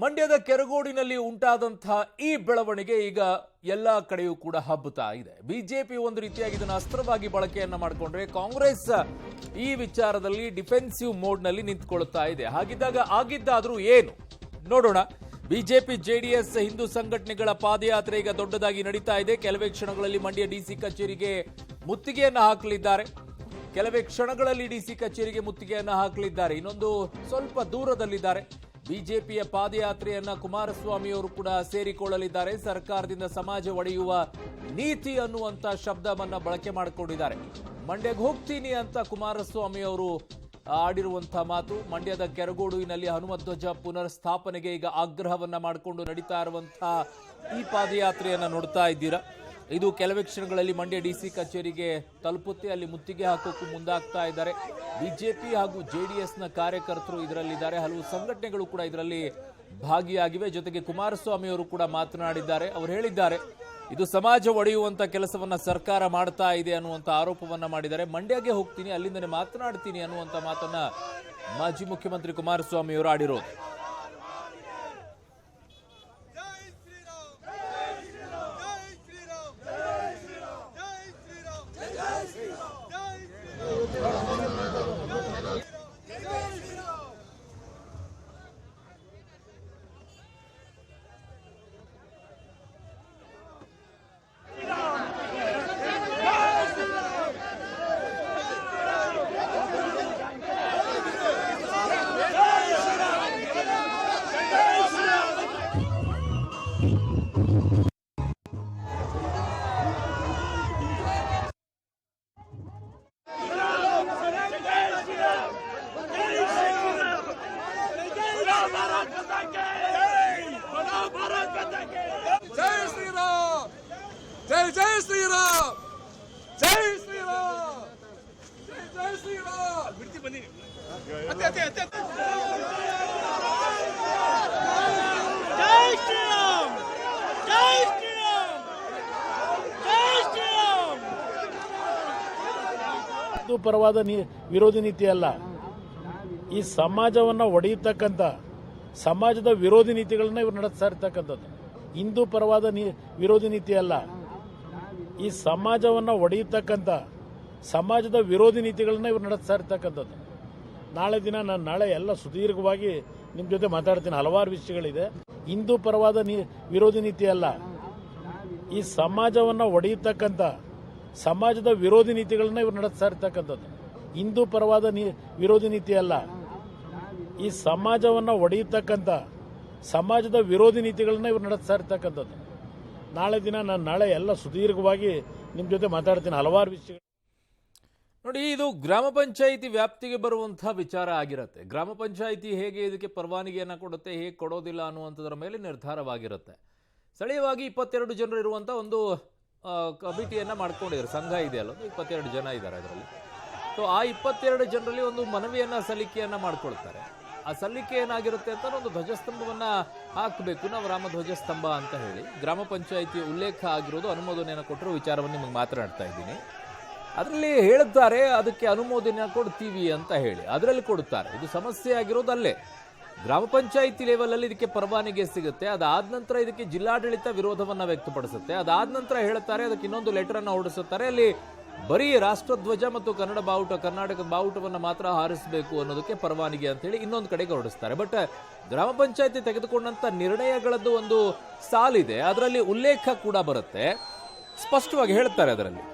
ಮಂಡ್ಯದ ಕೆರಗೋಡಿನಲ್ಲಿ ಉಂಟಾದಂತಹ ಈ ಬೆಳವಣಿಗೆ ಈಗ ಎಲ್ಲಾ ಕಡೆಯೂ ಕೂಡ ಹಬ್ಬುತ್ತಾ ಇದೆ. ಬಿಜೆಪಿ ಒಂದು ರೀತಿಯಾಗಿ ಇದನ್ನು ಅಸ್ತ್ರವಾಗಿ ಬಳಕೆಯನ್ನ ಮಾಡಿಕೊಂಡ್ರೆ ಕಾಂಗ್ರೆಸ್ ಈ ವಿಚಾರದಲ್ಲಿ ಡಿಫೆನ್ಸಿವ್ ಮೋಡ್ ನಲ್ಲಿ ನಿಂತುಕೊಳ್ಳುತ್ತಾ ಇದೆ. ಹಾಗಿದ್ದಾಗ ಆಗಿದ್ದಾದ್ರೂ ಏನು ನೋಡೋಣ. ಬಿಜೆಪಿ ಜೆಡಿಎಸ್ ಹಿಂದೂ ಸಂಘಟನೆಗಳ ಪಾದಯಾತ್ರೆ ಈಗ ದೊಡ್ಡದಾಗಿ ನಡೀತಾ ಇದೆ. ಕೆಲವೇ ಕ್ಷಣಗಳಲ್ಲಿ ಮಂಡ್ಯ ಡಿಸಿ ಕಚೇರಿಗೆ ಮುತ್ತಿಗೆಯನ್ನ ಹಾಕಲಿದ್ದಾರೆ. ಕೆಲವೇ ಕ್ಷಣಗಳಲ್ಲಿ ಡಿಸಿ ಕಚೇರಿಗೆ ಮುತ್ತಿಗೆಯನ್ನ ಹಾಕಲಿದ್ದಾರೆ. ಇನ್ನೊಂದು ಸ್ವಲ್ಪ ದೂರದಲ್ಲಿದ್ದಾರೆ. ಬಿಜೆಪಿಯ ಪಾದಯಾತ್ರೆಯನ್ನ ಕುಮಾರಸ್ವಾಮಿ ಅವರು ಕೂಡ ಸೇರಿಕೊಳ್ಳಲಿದ್ದಾರೆ. ಸರ್ಕಾರದಿಂದ ಸಮಾಜ ಒಡೆಯುವ ನೀತಿ ಅನ್ನುವಂತ ಶಬ್ದವನ್ನ ಬಳಕೆ ಮಾಡಿಕೊಂಡಿದ್ದಾರೆ. ಮಂಡ್ಯಕ್ಕೆ ಹೋಗ್ತೀನಿ ಅಂತ ಕುಮಾರಸ್ವಾಮಿ ಅವರು ಆಡಿರುವಂತಹ ಮಾತು. ಮಂಡ್ಯದ ಕೆರಗೋಡುವಿನಲ್ಲಿ ಹನುಮಧ್ವಜ ಪುನರ್ ಸ್ಥಾಪನೆಗೆ ಈಗ ಆಗ್ರಹವನ್ನ ಮಾಡಿಕೊಂಡು ನಡೀತಾ ಇರುವಂತಹ ಈ ಪಾದಯಾತ್ರೆಯನ್ನ ನೋಡ್ತಾ ಇದ್ದೀರಾ. ಇದು ಕೆಲವೇ ಕ್ಷಣಗಳಲ್ಲಿ ಮಂಡ್ಯ ಡಿಸಿ ಕಚೇರಿಗೆ ತಲುಪುತ್ತೆ. ಅಲ್ಲಿ ಮುತ್ತಿಗೆ ಹಾಕೋಕ್ಕೂ ಮುಂದಾಗ್ತಾ ಇದ್ದಾರೆ. ಬಿಜೆಪಿ ಹಾಗೂ ಜೆಡಿಎಸ್ನ ಕಾರ್ಯಕರ್ತರು ಇದರಲ್ಲಿದ್ದಾರೆ. ಹಲವು ಸಂಘಟನೆಗಳು ಕೂಡ ಇದರಲ್ಲಿ ಭಾಗಿಯಾಗಿವೆ. ಜೊತೆಗೆ ಕುಮಾರಸ್ವಾಮಿ ಅವರು ಕೂಡ ಮಾತನಾಡಿದ್ದಾರೆ. ಅವರು ಹೇಳಿದ್ದಾರೆ, ಇದು ಸಮಾಜ ಒಡೆಯುವಂತ ಕೆಲಸವನ್ನ ಸರ್ಕಾರ ಮಾಡ್ತಾ ಇದೆ ಅನ್ನುವಂತ ಆರೋಪವನ್ನ ಮಾಡಿದ್ದಾರೆ. ಮಂಡ್ಯಗೆ ಹೋಗ್ತೀನಿ, ಅಲ್ಲಿಂದನೇ ಮಾತನಾಡ್ತೀನಿ ಅನ್ನುವಂತ ಮಾತನ್ನ ಮಾಜಿ ಮುಖ್ಯಮಂತ್ರಿ ಕುಮಾರಸ್ವಾಮಿ ಅವರು ಆಡಿರೋದು. जय श्री राम, जय जय श्री राम, जय श्री राम, जय जय श्री राम. बिड़ती बनी अते अते अते जय श्री राम, जय श्री राम, जय श्री राम. ಇದು ಪರವಾದ ವಿರೋಧಿ ನೀತಿ ಅಲ್ಲ. ಈ ಸಮಾಜವನ್ನು ಒಡೆಯತಕ್ಕಂತ ಸಮಾಜದ ವಿರೋಧಿ ನೀತಿಗಳನ್ನ ಇವರು ನಡೆಸ್ತಾ ಇರ್ತಕ್ಕಂಥದ್ದು. ಹಿಂದೂ ಪರವಾದ ವಿರೋಧಿ ನೀತಿ ಅಲ್ಲ. ಈ ಸಮಾಜವನ್ನು ಒಡೆಯತಕ್ಕಂತ ಸಮಾಜದ ವಿರೋಧಿ ನೀತಿಗಳನ್ನ ಇವರು ನಡೆಸ್ತಾ ಇರ್ತಕ್ಕಂಥದ್ದು. ನಾಳೆ ಎಲ್ಲ ಸುದೀರ್ಘವಾಗಿ ನಿಮ್ಮ ಜೊತೆ ಮಾತಾಡ್ತೀನಿ. ಹಲವಾರು ವಿಷಯಗಳಿದೆ. ಹಿಂದೂ ಪರವಾದ ವಿರೋಧಿ ನೀತಿ ಅಲ್ಲ. ಈ ಸಮಾಜವನ್ನು ಒಡೆಯತಕ್ಕಂತ ಸಮಾಜದ ವಿರೋಧಿ ನೀತಿಗಳನ್ನ ಇವರು ನಡೆಸ್ತಾ ಇರ್ತಕ್ಕಂಥದ್ದು. ಹಿಂದೂ ಪರವಾದ ವಿರೋಧಿ ನೀತಿ ಅಲ್ಲ. ಈ ಸಮಾಜವನ್ನು ಒಡೆಯತಕ್ಕಂತ ಸಮಾಜದ ವಿರೋಧಿ ನೀತಿಗಳನ್ನ ಇವರು ನಡೆಸ್ತಾ ಇರ್ತಕ್ಕಂಥದ್ದು. ನಾಳೆ ಎಲ್ಲ ಸುದೀರ್ಘವಾಗಿ ನಿಮ್ಮ ಜೊತೆ ಮಾತಾಡ್ತೀನಿ. ಹಲವಾರು ವಿಷಯಗಳು ನೋಡಿ, ಇದು ಗ್ರಾಮ ಪಂಚಾಯಿತಿ ವ್ಯಾಪ್ತಿಗೆ ಬರುವಂತಹ ವಿಚಾರ ಆಗಿರುತ್ತೆ. ಗ್ರಾಮ ಪಂಚಾಯಿತಿ ಹೇಗೆ ಇದಕ್ಕೆ ಪರವಾನಗಿಯನ್ನು ಕೊಡುತ್ತೆ, ಹೇಗೆ ಕೊಡೋದಿಲ್ಲ ಅನ್ನುವಂಥದ್ರ ಮೇಲೆ ನಿರ್ಧಾರವಾಗಿರುತ್ತೆ. ಸ್ಥಳೀಯವಾಗಿ 22 ಜನರು ಇರುವಂಥ ಒಂದು ಕಮಿಟಿಯನ್ನು ಮಾಡ್ಕೊಂಡಿದ್ದಾರೆ. ಸಂಘ ಇದೆ ಅಲ್ಲ, 22 ಜನ ಇದ್ದಾರೆ ಅದರಲ್ಲಿ. ಸೊ ಆ 22 ಜನರಲ್ಲಿ ಒಂದು ಮನವಿಯನ್ನು ಸಲ್ಲಿಕೆಯನ್ನು ಮಾಡ್ಕೊಳ್ತಾರೆ. ಆ ಸಲ್ಲಿಕೆ ಏನಾಗಿರುತ್ತೆ ಅಂತ ಒಂದು ಧ್ವಜಸ್ತಂಭವನ್ನ ಹಾಕಬೇಕು, ನಾವು ರಾಮ ಧ್ವಜಸ್ತಂಭ ಅಂತ ಹೇಳಿ ಗ್ರಾಮ ಪಂಚಾಯಿತಿ ಉಲ್ಲೇಖ ಆಗಿರೋದು, ಅನುಮೋದನೆಯನ್ನು ಕೊಟ್ಟಿರೋ ವಿಚಾರವನ್ನು ನಿಮಗೆ ಮಾತನಾಡ್ತಾ ಇದ್ದೀನಿ. ಅದರಲ್ಲಿ ಹೇಳುತ್ತಾರೆ ಅದಕ್ಕೆ ಅನುಮೋದನೆ ಕೊಡ್ತೀವಿ ಅಂತ ಹೇಳಿ ಅದರಲ್ಲಿ ಕೊಡುತ್ತಾರೆ. ಇದು ಸಮಸ್ಯೆ ಆಗಿರೋದು ಅಲ್ಲೇ ಗ್ರಾಮ ಪಂಚಾಯಿತಿ ಲೆವೆಲ್ ಅಲ್ಲಿ ಇದಕ್ಕೆ ಪರವಾನಗಿ ಸಿಗುತ್ತೆ. ಅದಾದ ನಂತರ ಇದಕ್ಕೆ ಜಿಲ್ಲಾಡಳಿತ ವಿರೋಧವನ್ನ ವ್ಯಕ್ತಪಡಿಸುತ್ತೆ. ಅದಾದ ನಂತರ ಹೇಳುತ್ತಾರೆ ಅದಕ್ಕೆ ಇನ್ನೊಂದು ಲೆಟರ್ ಅನ್ನ ಹೊರಡಿಸುತ್ತಾರೆ. ಅಲ್ಲಿ ಬರೀ ರಾಷ್ಟ್ರಧ್ವಜ ಮತ್ತು ಕರ್ನಾಟಕದ ಬಾವುಟವನ್ನು ಮಾತ್ರ ಹಾರಿಸಬೇಕು ಅನ್ನೋದಕ್ಕೆ ಪರವಾನಗಿ ಅಂತ ಹೇಳಿ ಇನ್ನೊಂದು ಕಡೆಗೆ ಹೊರಡಿಸ್ತಾರೆ. ಬಟ್ ಗ್ರಾಮ ಪಂಚಾಯತಿ ತೆಗೆದುಕೊಂಡಂತ ನಿರ್ಣಯಗಳದ್ದು ಒಂದು ಸಾಲಿದೆ, ಅದರಲ್ಲಿ ಉಲ್ಲೇಖ ಕೂಡ ಬರುತ್ತೆ, ಸ್ಪಷ್ಟವಾಗಿ ಹೇಳ್ತಾರೆ ಅದರಲ್ಲಿ.